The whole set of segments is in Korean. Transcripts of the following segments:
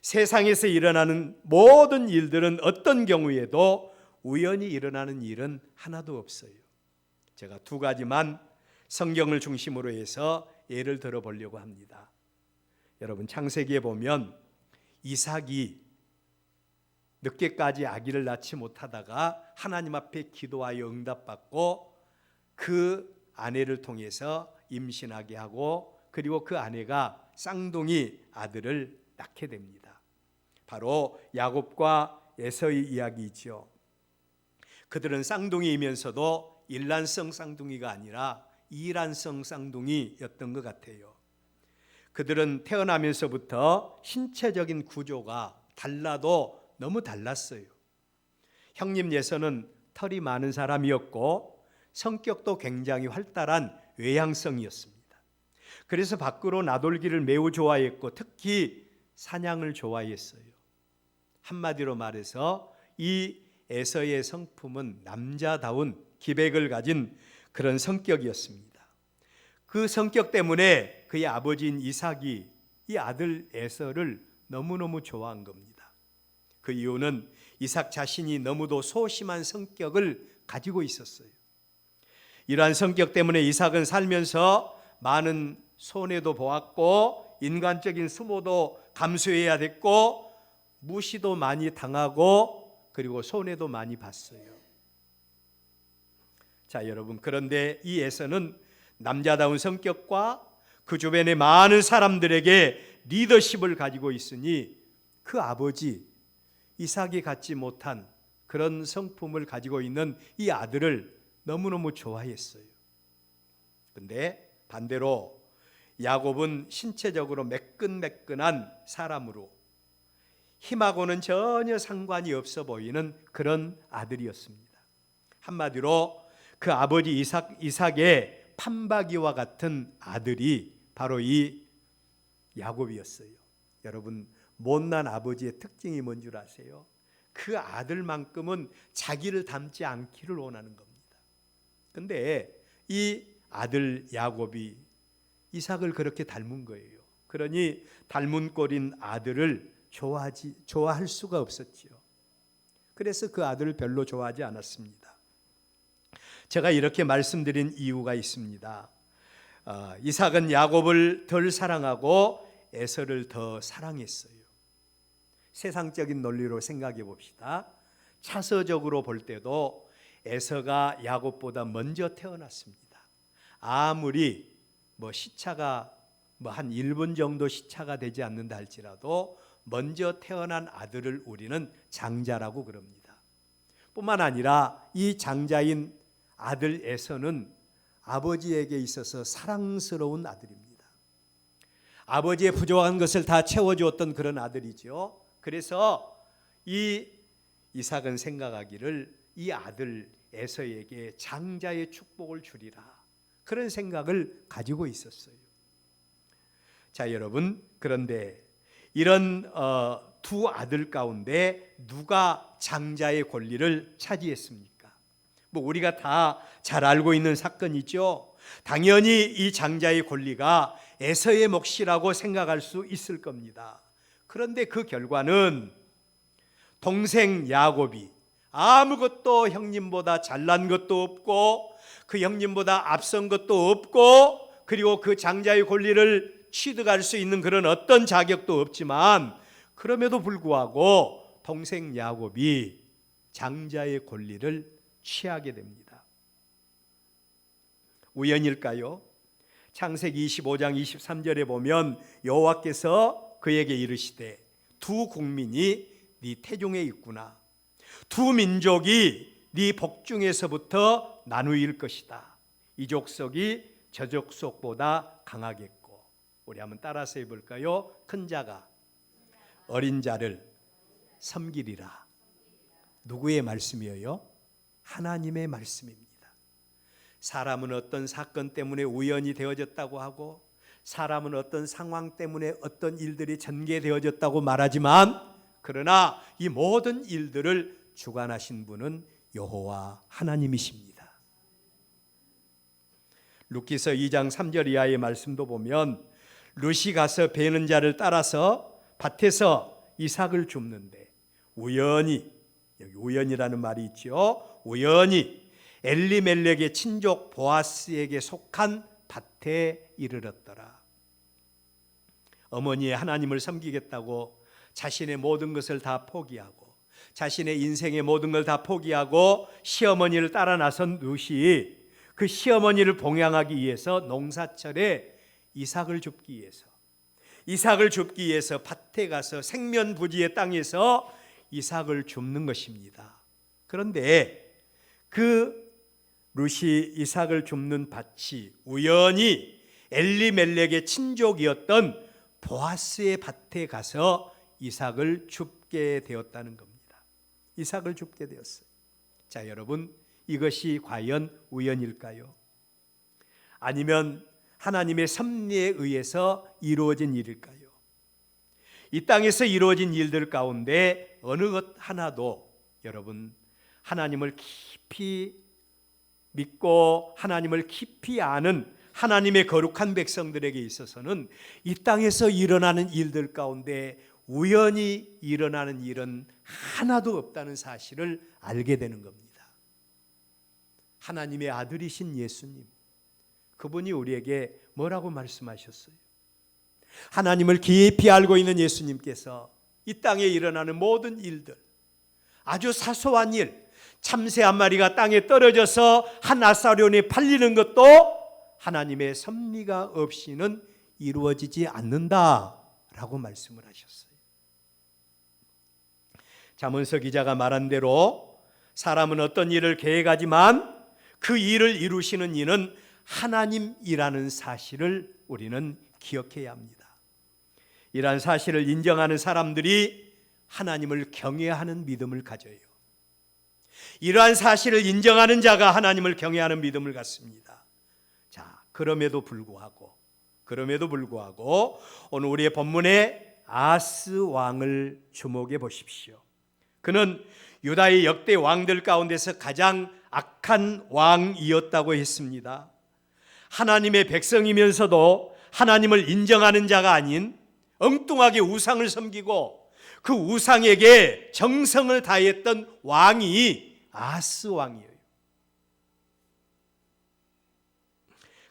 세상에서 일어나는 모든 일들은 어떤 경우에도 우연히 일어나는 일은 하나도 없어요. 제가 두 가지만 성경을 중심으로 해서 예를 들어 보려고 합니다. 여러분, 창세기에 보면 이삭이 늦게까지 아기를 낳지 못하다가 하나님 앞에 기도하여 응답받고 그 아내를 통해서 임신하게 하고, 그리고 그 아내가 쌍둥이 아들을 낳게 됩니다. 바로 야곱과 에서의 이야기이죠. 그들은 쌍둥이이면서도 일란성 쌍둥이가 아니라 이란성 쌍둥이였던 것 같아요. 그들은 태어나면서부터 신체적인 구조가 달라도 너무 달랐어요. 형님 예서는 털이 많은 사람이었고 성격도 굉장히 활달한 외향성이었습니다. 그래서 밖으로 나돌기를 매우 좋아했고 특히 사냥을 좋아했어요. 한마디로 말해서 이 에서의 성품은 남자다운 기백을 가진 그런 성격이었습니다. 그 성격 때문에 그의 아버지인 이삭이 이 아들 에서를 너무너무 좋아한 겁니다. 그 이유는 이삭 자신이 너무도 소심한 성격을 가지고 있었어요. 이러한 성격 때문에 이삭은 살면서 많은 손해도 보았고 인간적인 수모도 감수해야 됐고 무시도 많이 당하고 그리고 손해도 많이 봤어요. 자, 여러분, 그런데 이 에서는 남자다운 성격과 그 주변의 많은 사람들에게 리더십을 가지고 있으니 그 아버지 이삭이 갖지 못한 그런 성품을 가지고 있는 이 아들을 너무너무 좋아했어요. 그런데 반대로 야곱은 신체적으로 매끈매끈한 사람으로 힘하고는 전혀 상관이 없어 보이는 그런 아들이었습니다. 한마디로 그 아버지 이삭의 판박이와 같은 아들이 바로 이 야곱이었어요. 여러분, 못난 아버지의 특징이 뭔 줄 아세요? 그 아들만큼은 자기를 닮지 않기를 원하는 겁니다. 그런데 이 아들 야곱이 이삭을 그렇게 닮은 거예요. 그러니 닮은 꼴인 아들을 좋아할 수가 없었지요. 그래서 그 아들을 별로 좋아하지 않았습니다. 제가 이렇게 말씀드린 이유가 있습니다. 이삭은 야곱을 덜 사랑하고 에서를 더 사랑했어요. 세상적인 논리로 생각해 봅시다. 차서적으로 볼 때도 에서가 야곱보다 먼저 태어났습니다. 아무리 시차가 한 1분 정도 시차가 되지 않는다 할지라도 먼저 태어난 아들을 우리는 장자라고 그럽니다. 뿐만 아니라 이 장자인 아들 에서는 아버지에게 있어서 사랑스러운 아들입니다. 아버지의 부족한 것을 다 채워주었던 그런 아들이죠. 그래서 이 이삭은 생각하기를 이 아들 에서에게 장자의 축복을 주리라, 그런 생각을 가지고 있었어요. 자, 여러분, 그런데 이런 두 아들 가운데 누가 장자의 권리를 차지했습니까? 우리가 다 잘 알고 있는 사건이죠. 당연히 이 장자의 권리가 에서의 몫이라고 생각할 수 있을 겁니다. 그런데 그 결과는 동생 야곱이 아무것도 형님보다 잘난 것도 없고 그 형님보다 앞선 것도 없고 그리고 그 장자의 권리를 취득할 수 있는 그런 어떤 자격도 없지만 그럼에도 불구하고 동생 야곱이 장자의 권리를 취하게 됩니다. 우연일까요? 창세기 25장 23절에 보면 여호와께서 그에게 이르시되 두 국민이 네 태중에 있구나. 두 민족이 네 복중에서부터 나누일 것이다. 이 족속이 저 족속보다 강하겠고. 우리 한번 따라서 해볼까요? 큰 자가 어린 자를 섬기리라. 누구의 말씀이에요? 하나님의 말씀입니다. 사람은 어떤 사건 때문에 우연히 되어졌다고 하고 사람은 어떤 상황 때문에 어떤 일들이 전개되어졌다고 말하지만 그러나 이 모든 일들을 주관하신 분은 여호와 하나님이십니다. 룻기서 2장 3절 이하의 말씀도 보면 룻이 가서 베는 자를 따라서 밭에서 이삭을 줍는데 우연히, 여기 우연이라는 말이 있죠. 우연히 엘리멜렉의 친족 보아스에게 속한 밭에 이르렀더라. 어머니의 하나님을 섬기겠다고 자신의 모든 것을 다 포기하고 자신의 인생의 모든 걸 다 포기하고 시어머니를 따라 나선 룻이 그 시어머니를 봉양하기 위해서 농사철에 이삭을 줍기 위해서 밭에 가서 생면부지의 땅에서 이삭을 줍는 것입니다. 그런데 그 룻이 이삭을 줍는 밭이 우연히 엘리멜렉의 친족이었던 보아스의 밭에 가서 이삭을 줍게 되었다는 겁니다. 이삭을 줍게 되었어요. 자, 여러분, 이것이 과연 우연일까요? 아니면 하나님의 섭리에 의해서 이루어진 일일까요? 이 땅에서 이루어진 일들 가운데 어느 것 하나도 여러분 하나님을 깊이 믿고 하나님을 깊이 아는 하나님의 거룩한 백성들에게 있어서는 이 땅에서 일어나는 일들 가운데 우연히 일어나는 일은 하나도 없다는 사실을 알게 되는 겁니다. 하나님의 아들이신 예수님, 그분이 우리에게 뭐라고 말씀하셨어요? 하나님을 깊이 알고 있는 예수님께서 이 땅에 일어나는 모든 일들, 아주 사소한 일, 참새 한 마리가 땅에 떨어져서 한 아사리온에 팔리는 것도 하나님의 섭리가 없이는 이루어지지 않는다라고 말씀을 하셨어요. 잠언서 기자가 말한 대로 사람은 어떤 일을 계획하지만 그 일을 이루시는 이는 하나님이라는 사실을 우리는 기억해야 합니다. 이러한 사실을 인정하는 사람들이 하나님을 경외하는 믿음을 가져요. 이러한 사실을 인정하는 자가 하나님을 경외하는 믿음을 갖습니다. 자, 그럼에도 불구하고 오늘 우리의 본문에 아하스 왕을 주목해 보십시오. 그는 유다의 역대 왕들 가운데서 가장 악한 왕이었다고 했습니다. 하나님의 백성이면서도 하나님을 인정하는 자가 아닌 엉뚱하게 우상을 섬기고 그 우상에게 정성을 다했던 왕이 아하스 왕이에요.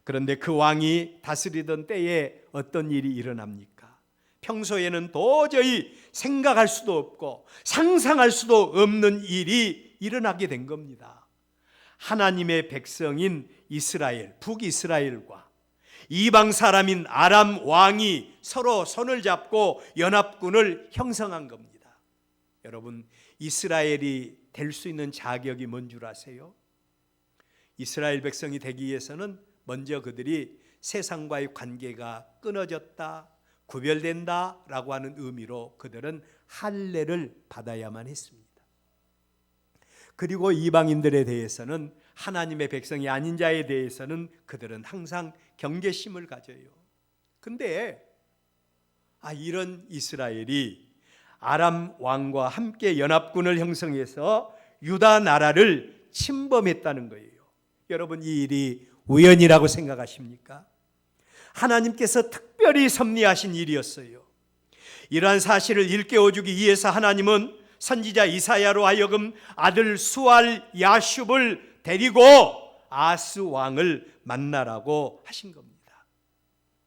그런데 그 왕이 다스리던 때에 어떤 일이 일어납니까? 평소에는 도저히 생각할 수도 없고 상상할 수도 없는 일이 일어나게 된 겁니다. 하나님의 백성인 이스라엘, 북이스라엘과 이방 사람인 아람 왕이 서로 손을 잡고 연합군을 형성한 겁니다. 여러분, 이스라엘이 될 수 있는 자격이 뭔 줄 아세요? 이스라엘 백성이 되기 위해서는 먼저 그들이 세상과의 관계가 끊어졌다, 구별된다라고 하는 의미로 그들은 할례를 받아야만 했습니다. 그리고 이방인들에 대해서는, 하나님의 백성이 아닌 자에 대해서는 그들은 항상 경계심을 가져요. 근데 이런 이스라엘이 아람 왕과 함께 연합군을 형성해서 유다 나라를 침범했다는 거예요. 여러분, 이 일이 우연이라고 생각하십니까? 하나님께서 특별히 섭리하신 일이었어요. 이러한 사실을 일깨워주기 위해서 하나님은 선지자 이사야로 하여금 아들 수알 야숑을 데리고 아하스 왕을 만나라고 하신 겁니다.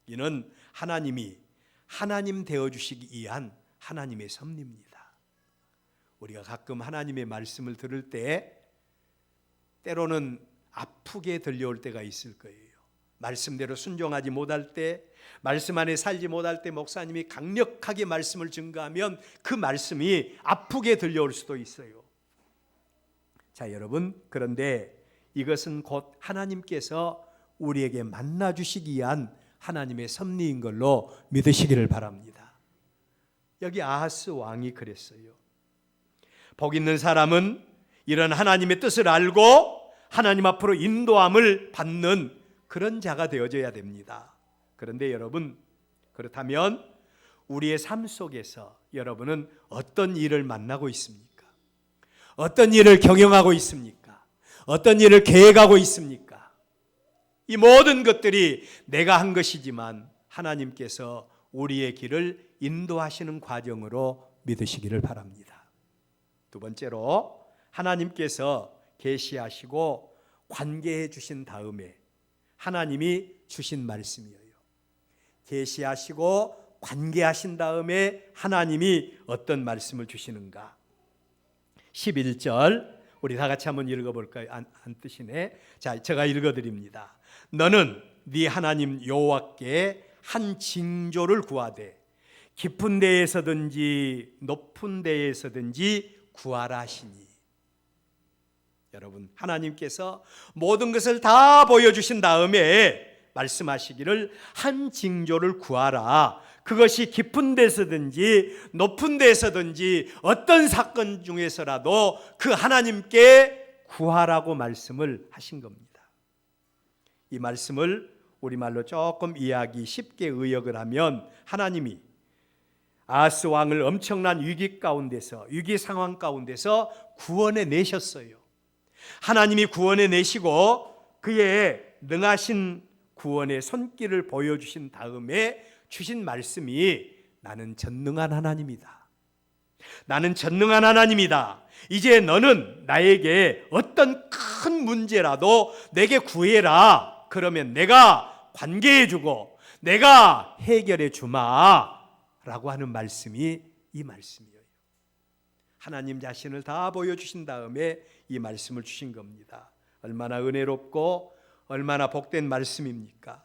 이는 하나님이 하나님 되어주시기 위한 하나님의 섭리입니다. 우리가 가끔 하나님의 말씀을 들을 때 때로는 아프게 들려올 때가 있을 거예요. 말씀대로 순종하지 못할 때, 말씀 안에 살지 못할 때 목사님이 강력하게 말씀을 증거하면 그 말씀이 아프게 들려올 수도 있어요. 자, 여러분, 그런데 이것은 곧 하나님께서 우리에게 만나주시기 위한 하나님의 섭리인 걸로 믿으시기를 바랍니다. 여기 아하스 왕이 그랬어요. 복 있는 사람은 이런 하나님의 뜻을 알고 하나님 앞으로 인도함을 받는 그런 자가 되어져야 됩니다. 그런데 여러분, 그렇다면 우리의 삶 속에서 여러분은 어떤 일을 만나고 있습니까? 어떤 일을 경영하고 있습니까? 어떤 일을 계획하고 있습니까? 이 모든 것들이 내가 한 것이지만 하나님께서 우리의 길을 인도하시는 과정으로 믿으시기를 바랍니다. 두 번째로 하나님께서 계시하시고 관계해 주신 다음에 하나님이 주신 말씀이에요. 계시하시고 관계하신 다음에 하나님이 어떤 말씀을 주시는가? 11절 우리 다 같이 한번 읽어볼까요? 안 뜨시네. 자, 제가 읽어드립니다. 너는 네 하나님 여호와께 한 징조를 구하되 깊은 데에서든지 높은 데에서든지 구하라 하시니. 여러분, 하나님께서 모든 것을 다 보여주신 다음에 말씀하시기를 한 징조를 구하라. 그것이 깊은 데서든지 높은 데서든지 어떤 사건 중에서라도 그 하나님께 구하라고 말씀을 하신 겁니다. 이 말씀을 우리말로 조금 이해하기 쉽게 의역을 하면 하나님이 아하스 왕을 엄청난 위기 가운데서, 위기 상황 가운데서 구원해 내셨어요. 하나님이 구원해 내시고 그의 능하신 구원의 손길을 보여주신 다음에 주신 말씀이 나는 전능한 하나님이다. 나는 전능한 하나님이다. 이제 너는 나에게 어떤 큰 문제라도 내게 구해라. 그러면 내가 관계해 주고 내가 해결해 주마 라고 하는 말씀이 이 말씀이에요. 하나님 자신을 다 보여주신 다음에 이 말씀을 주신 겁니다. 얼마나 은혜롭고 얼마나 복된 말씀입니까?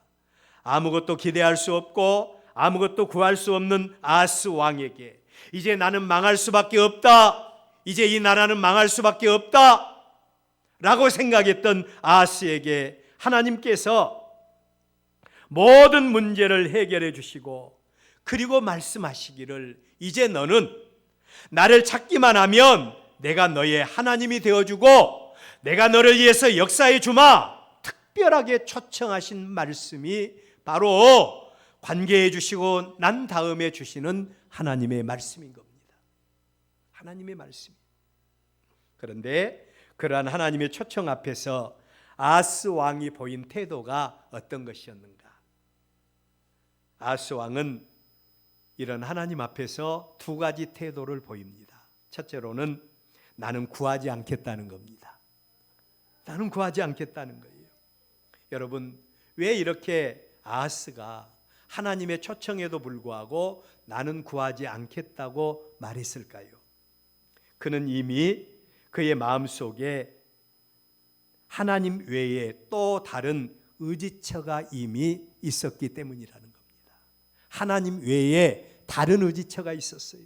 아무것도 기대할 수 없고 아무것도 구할 수 없는 아하스 왕에게 이제 나는 망할 수밖에 없다, 이제 이 나라는 망할 수밖에 없다 라고 생각했던 아하스에게 하나님께서 모든 문제를 해결해 주시고 그리고 말씀하시기를 이제 너는 나를 찾기만 하면 내가 너의 하나님이 되어주고 내가 너를 위해서 역사해 주마. 특별하게 초청하신 말씀이 바로 관계해 주시고 난 다음에 주시는 하나님의 말씀인 겁니다. 하나님의 말씀. 그런데 그러한 하나님의 초청 앞에서 아하스 왕이 보인 태도가 어떤 것이었는가? 아하스 왕은 이런 하나님 앞에서 두 가지 태도를 보입니다. 첫째로는 나는 구하지 않겠다는 겁니다. 나는 구하지 않겠다는 거예요. 여러분, 왜 이렇게 아하스가 하나님의 초청에도 불구하고 나는 구하지 않겠다고 말했을까요? 그는 이미 그의 마음속에 하나님 외에 또 다른 의지처가 이미 있었기 때문이라는 겁니다. 하나님 외에 다른 의지처가 있었어요.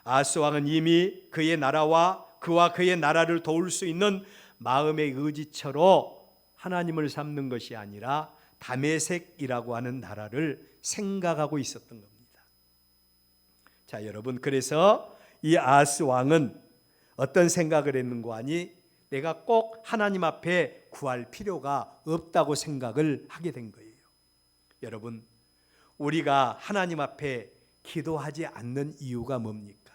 아하스 왕은 이미 그의 나라와 그와 그의 나라를 도울 수 있는 마음의 의지처로 하나님을 삼는 것이 아니라 다메섹이라고 하는 나라를 생각하고 있었던 겁니다. 자, 여러분, 그래서 이 아하스 왕은 어떤 생각을 했는고 하니 내가 꼭 하나님 앞에 구할 필요가 없다고 생각을 하게 된 거예요. 여러분, 우리가 하나님 앞에 기도하지 않는 이유가 뭡니까?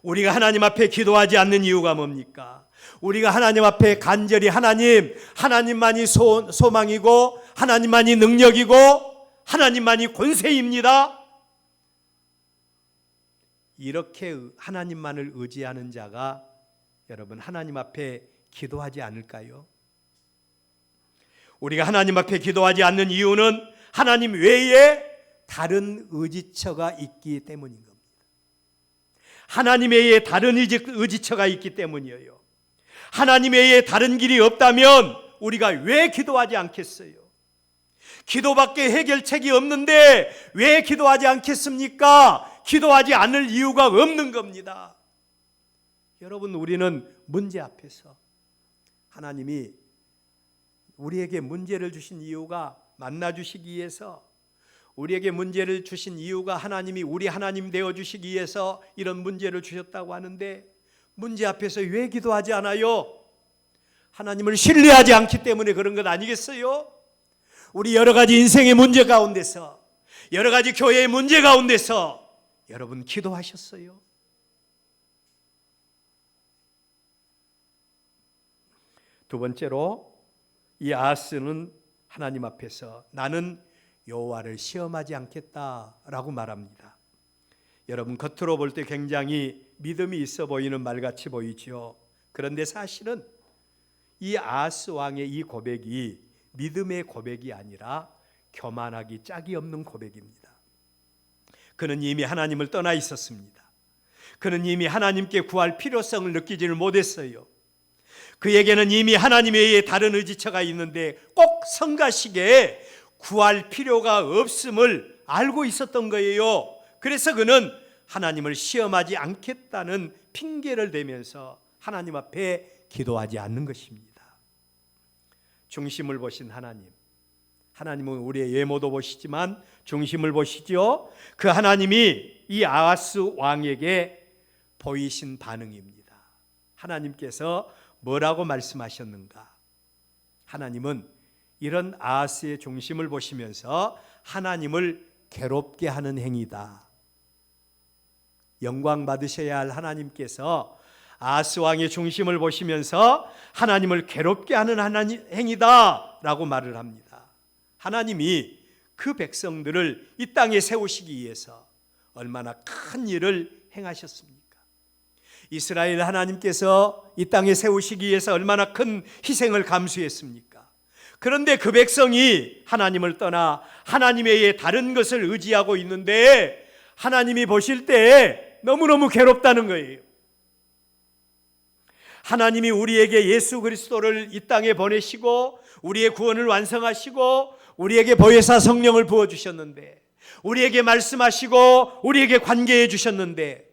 우리가 하나님 앞에 기도하지 않는 이유가 뭡니까? 우리가 하나님 앞에 간절히 하나님만이 소망이고 하나님만이 능력이고 하나님만이 권세입니다. 이렇게 하나님만을 의지하는 자가 여러분 하나님 앞에 기도하지 않을까요? 우리가 하나님 앞에 기도하지 않는 이유는 하나님 외에 다른 의지처가 있기 때문인 겁니다. 하나님 외에 다른 의지처가 있기 때문이에요. 하나님 외에 다른 길이 없다면 우리가 왜 기도하지 않겠어요? 기도밖에 해결책이 없는데 왜 기도하지 않겠습니까? 기도하지 않을 이유가 없는 겁니다. 여러분, 우리는 문제 앞에서 하나님이 우리에게 문제를 주신 이유가 만나주시기 위해서, 우리에게 문제를 주신 이유가 하나님이 우리 하나님 되어주시기 위해서 이런 문제를 주셨다고 하는데 문제 앞에서 왜 기도하지 않아요? 하나님을 신뢰하지 않기 때문에 그런 것 아니겠어요? 우리 여러 가지 인생의 문제 가운데서, 여러 가지 교회의 문제 가운데서 여러분 기도하셨어요? 두 번째로 이 아하스는 하나님 앞에서 나는 여호와를 시험하지 않겠다라고 말합니다. 여러분, 겉으로 볼 때 굉장히 믿음이 있어 보이는 말같이 보이죠. 그런데 사실은 이 아하스 왕의 이 고백이 믿음의 고백이 아니라 교만하기 짝이 없는 고백입니다. 그는 이미 하나님을 떠나 있었습니다. 그는 이미 하나님께 구할 필요성을 느끼지를 못했어요. 그에게는 이미 하나님에 의해 다른 의지처가 있는데 꼭 성가시게 구할 필요가 없음을 알고 있었던 거예요. 그래서 그는 하나님을 시험하지 않겠다는 핑계를 대면서 하나님 앞에 기도하지 않는 것입니다. 중심을 보신 하나님, 하나님은 우리의 외모도 보시지만 중심을 보시죠. 그 하나님이 이 아하스 왕에게 보이신 반응입니다. 하나님께서 뭐라고 말씀하셨는가? 하나님은 이런 아하스의 중심을 보시면서 하나님을 괴롭게 하는 행위다. 영광 받으셔야 할 하나님께서 아하스 왕의 중심을 보시면서 하나님을 괴롭게 하는 행위다라고 말을 합니다. 하나님이 그 백성들을 이 땅에 세우시기 위해서 얼마나 큰 일을 행하셨습니까? 이스라엘 하나님께서 이 땅에 세우시기 위해서 얼마나 큰 희생을 감수했습니까? 그런데 그 백성이 하나님을 떠나 하나님에 의해 다른 것을 의지하고 있는데 하나님이 보실 때 너무너무 괴롭다는 거예요. 하나님이 우리에게 예수 그리스도를 이 땅에 보내시고 우리의 구원을 완성하시고 우리에게 보혜사 성령을 부어주셨는데 우리에게 말씀하시고 우리에게 관계해 주셨는데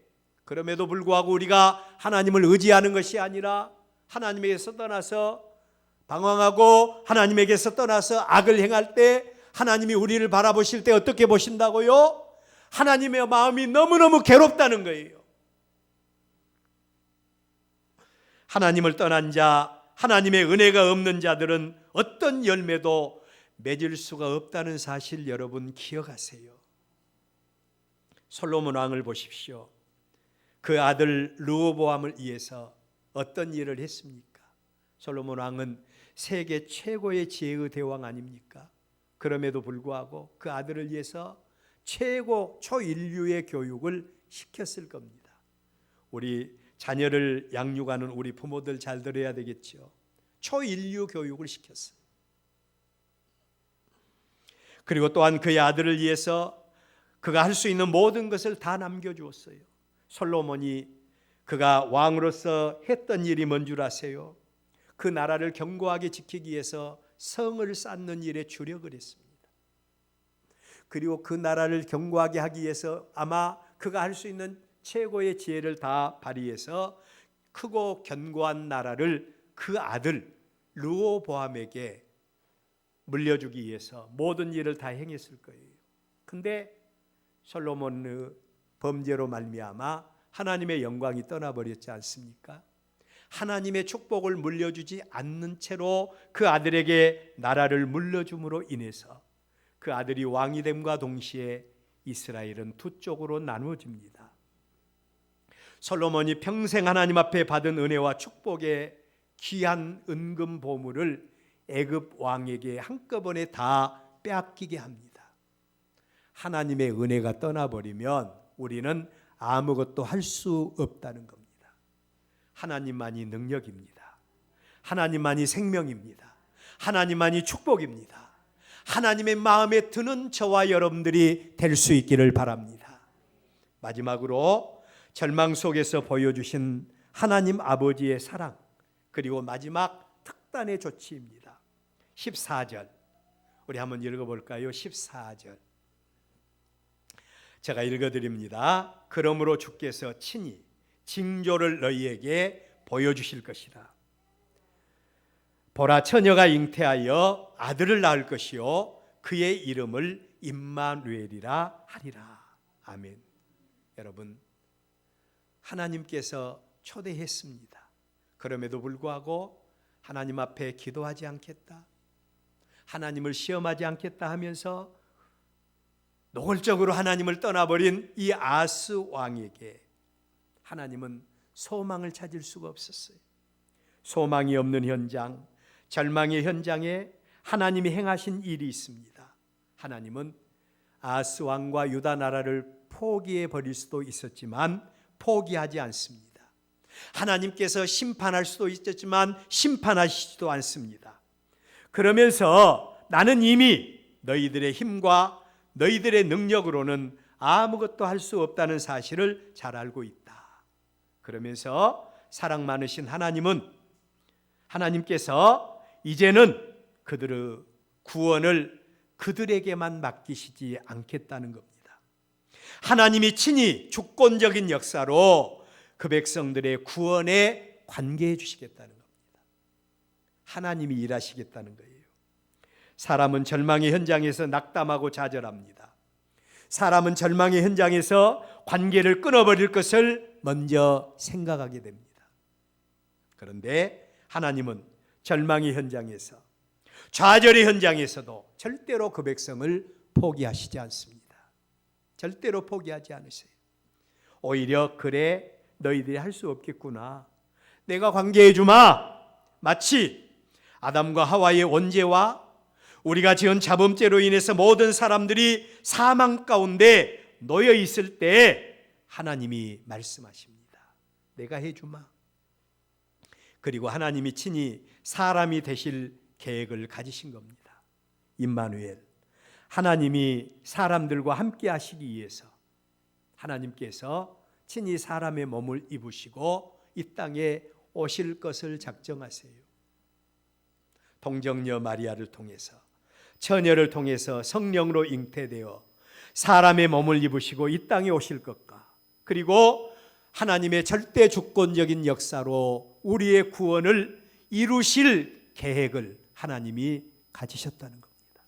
그럼에도 불구하고 우리가 하나님을 의지하는 것이 아니라 하나님에게서 떠나서 방황하고 하나님에게서 떠나서 악을 행할 때 하나님이 우리를 바라보실 때 어떻게 보신다고요? 하나님의 마음이 너무너무 괴롭다는 거예요. 하나님을 떠난 자, 하나님의 은혜가 없는 자들은 어떤 열매도 맺을 수가 없다는 사실 여러분 기억하세요. 솔로몬 왕을 보십시오. 그 아들 르호보암을 위해서 어떤 일을 했습니까? 솔로몬 왕은 세계 최고의 지혜의 대왕 아닙니까? 그럼에도 불구하고 그 아들을 위해서 최고 초인류의 교육을 시켰을 겁니다. 우리 자녀를 양육하는 우리 부모들 잘 들어야 되겠죠. 초인류 교육을 시켰어요. 그리고 또한 그의 아들을 위해서 그가 할 수 있는 모든 것을 다 남겨주었어요. 솔로몬이 그가 왕으로서 했던 일이 뭔 줄 아세요? 그 나라를 견고하게 지키기 위해서 성을 쌓는 일에 주력을 했습니다. 그리고 그 나라를 견고하게 하기 위해서 아마 그가 할 수 있는 최고의 지혜를 다 발휘해서 크고 견고한 나라를 그 아들 르호보암에게 물려주기 위해서 모든 일을 다 행했을 거예요. 근데 솔로몬의 범죄로 말미암아 하나님의 영광이 떠나버렸지 않습니까? 하나님의 축복을 물려주지 않는 채로 그 아들에게 나라를 물려줌으로 인해서 그 아들이 왕이 됨과 동시에 이스라엘은 두 쪽으로 나누어집니다. 솔로몬이 평생 하나님 앞에 받은 은혜와 축복의 귀한 은금 보물을 애굽 왕에게 한꺼번에 다 빼앗기게 합니다. 하나님의 은혜가 떠나버리면 우리는 아무것도 할 수 없다는 겁니다. 하나님만이 능력입니다. 하나님만이 생명입니다. 하나님만이 축복입니다. 하나님의 마음에 드는 저와 여러분들이 될 수 있기를 바랍니다. 마지막으로 절망 속에서 보여주신 하나님 아버지의 사랑, 그리고 마지막 특단의 조치입니다. 14절 우리 한번 읽어볼까요? 14절 제가 읽어드립니다. 그러므로 주께서 친히 징조를 너희에게 보여주실 것이라. 보라, 처녀가 잉태하여 아들을 낳을 것이요 그의 이름을 임마누엘이라 하리라. 아멘. 여러분, 하나님께서 초대했습니다. 그럼에도 불구하고 하나님 앞에 기도하지 않겠다, 하나님을 시험하지 않겠다 하면서 노골적으로 하나님을 떠나버린 이 아하스 왕에게 하나님은 소망을 찾을 수가 없었어요. 소망이 없는 현장, 절망의 현장에 하나님이 행하신 일이 있습니다. 하나님은 아하스 왕과 유다 나라를 포기해 버릴 수도 있었지만 포기하지 않습니다. 하나님께서 심판할 수도 있었지만 심판하시지도 않습니다. 그러면서 나는 이미 너희들의 힘과 너희들의 능력으로는 아무것도 할 수 없다는 사실을 잘 알고 있다. 그러면서 사랑 많으신 하나님께서 이제는 그들의 구원을 그들에게만 맡기시지 않겠다는 겁니다. 하나님이 친히 주권적인 역사로 그 백성들의 구원에 관계해 주시겠다는 겁니다. 하나님이 일하시겠다는 거예요. 사람은 절망의 현장에서 낙담하고 좌절합니다. 사람은 절망의 현장에서 관계를 끊어버릴 것을 먼저 생각하게 됩니다. 그런데 하나님은 절망의 현장에서, 좌절의 현장에서도 절대로 그 백성을 포기하시지 않습니다. 절대로 포기하지 않으세요. 오히려 그래 너희들이 할 수 없겠구나, 내가 관계해 주마. 마치 아담과 하와의 원죄와 우리가 지은 자범죄로 인해서 모든 사람들이 사망 가운데 놓여 있을 때 하나님이 말씀하십니다. 내가 해주마. 그리고 하나님이 친히 사람이 되실 계획을 가지신 겁니다. 임마누엘, 하나님이 사람들과 함께 하시기 위해서 하나님께서 친히 사람의 몸을 입으시고 이 땅에 오실 것을 작정하세요. 동정녀 마리아를 통해서, 처녀를 통해서 성령으로 잉태되어 사람의 몸을 입으시고 이 땅에 오실 것과, 그리고 하나님의 절대 주권적인 역사로 우리의 구원을 이루실 계획을 하나님이 가지셨다는 겁니다.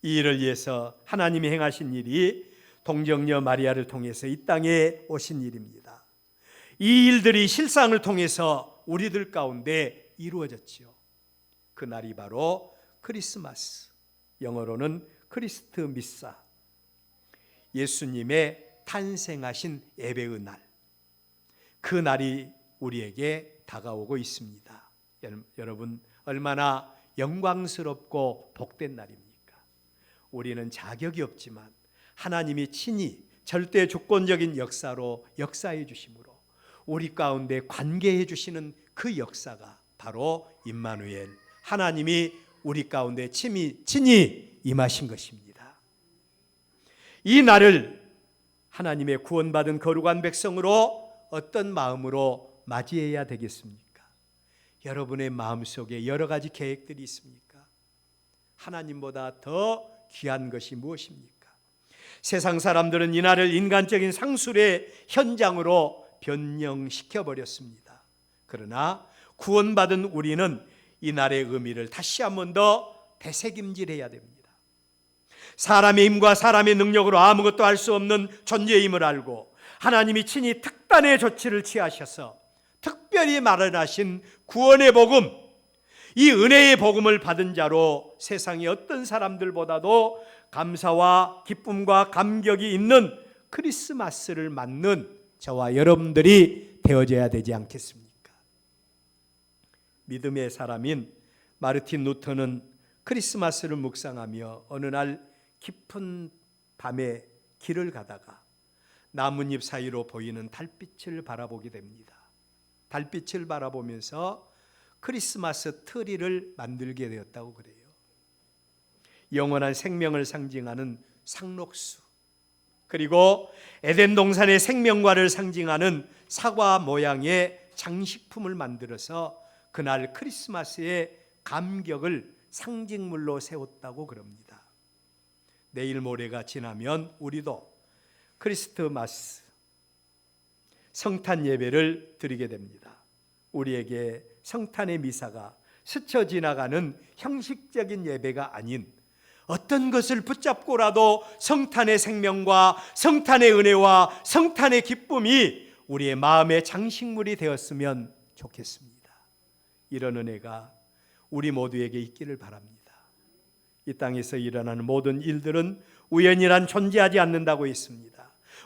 이 일을 위해서 하나님이 행하신 일이 동정녀 마리아를 통해서 이 땅에 오신 일입니다. 이 일들이 실상을 통해서 우리들 가운데 이루어졌지요. 그날이 바로 크리스마스, 영어로는 크리스트 미사, 예수님의 탄생하신 예배의 날, 그 날이 우리에게 다가오고 있습니다. 여러분, 얼마나 영광스럽고 복된 날입니까? 우리는 자격이 없지만 하나님이 친히 절대 주권적인 역사로 역사해 주심으로 우리 가운데 관계해 주시는 그 역사가 바로 임마누엘, 하나님이 우리 가운데 친히 임하신 것입니다. 이 날을 하나님의 구원받은 거룩한 백성으로 어떤 마음으로 맞이해야 되겠습니까? 여러분의 마음속에 여러 가지 계획들이 있습니까? 하나님보다 더 귀한 것이 무엇입니까? 세상 사람들은 이 날을 인간적인 상술의 현장으로 변형시켜 버렸습니다. 그러나 구원받은 우리는 이 날의 의미를 다시 한 번 더 되새김질해야 됩니다. 사람의 힘과 사람의 능력으로 아무것도 할 수 없는 존재임을 알고 하나님이 친히 특단의 조치를 취하셔서 특별히 마련하신 구원의 복음, 이 은혜의 복음을 받은 자로 세상의 어떤 사람들보다도 감사와 기쁨과 감격이 있는 크리스마스를 맞는 저와 여러분들이 되어져야 되지 않겠습니까? 믿음의 사람인 마르틴 루터는 크리스마스를 묵상하며 어느 날 깊은 밤에 길을 가다가 나뭇잎 사이로 보이는 달빛을 바라보게 됩니다. 달빛을 바라보면서 크리스마스 트리를 만들게 되었다고 그래요. 영원한 생명을 상징하는 상록수, 그리고 에덴 동산의 생명과를 상징하는 사과 모양의 장식품을 만들어서 그날 크리스마스의 감격을 상징물로 세웠다고 그럽니다. 내일 모레가 지나면 우리도 크리스트마스, 성탄 예배를 드리게 됩니다. 우리에게 성탄의 미사가 스쳐 지나가는 형식적인 예배가 아닌 어떤 것을 붙잡고라도 성탄의 생명과 성탄의 은혜와 성탄의 기쁨이 우리의 마음의 장식물이 되었으면 좋겠습니다. 이런 은혜가 우리 모두에게 있기를 바랍니다. 이 땅에서 일어나는 모든 일들은 우연이란 존재하지 않는다고 했습니다.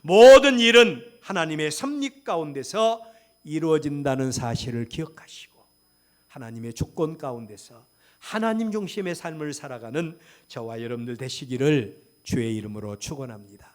모든 일은 하나님의 섭리 가운데서 이루어진다는 사실을 기억하시고 하나님의 주권 가운데서 하나님 중심의 삶을 살아가는 저와 여러분들 되시기를 주의 이름으로 축원합니다.